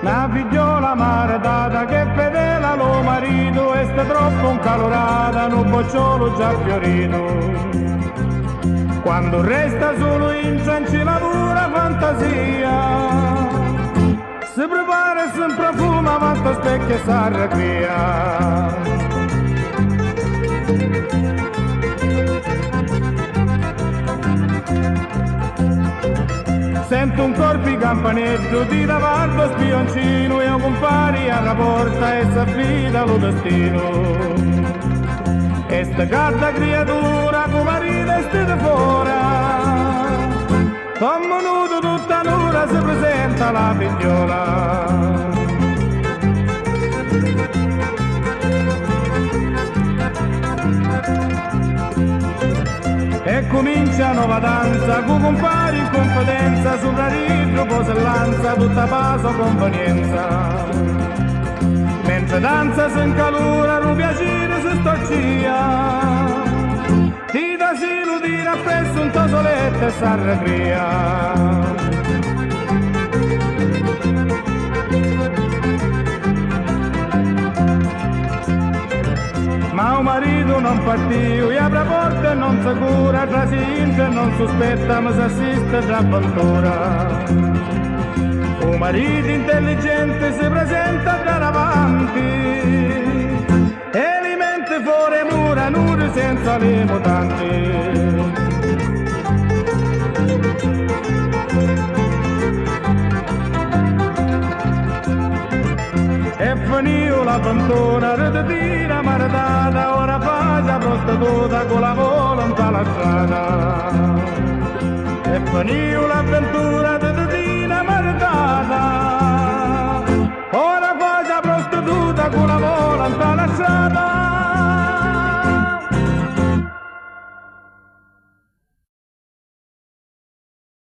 Una figliola maritata che fedele allo marito e sta troppo incalorata, un bocciolo già fiorito. Quando resta solo in cianci la pura fantasia, si prepara e si profuma, ma sta specchio e s'arrecria. Sento un corpo di campanetto di davanti spioncino e compari alla porta e s'affida lo destino. E sta calda creatura come ride stata fuori, come nudo tutta nura si presenta la figliola. E comincia nuova danza, con compari in confidenza, sopra ritro pose e lanza, tutta pace convenienza. Mentre danza si incalura, un piacere si storcia, ti da silo tira appresso un tosoletto e s'arrecria. Ma un marito non partì, e apre porta e non si cura, tra si entra e non sospetta, ma si assiste tra avventura. Un marito intelligente si presenta da davanti, e li mente fuori mura, nudi senza le mutanti. E finì l'avventura, ridettina maritata, ora pace prostituta con la volontà alla strada. E finì l'avventura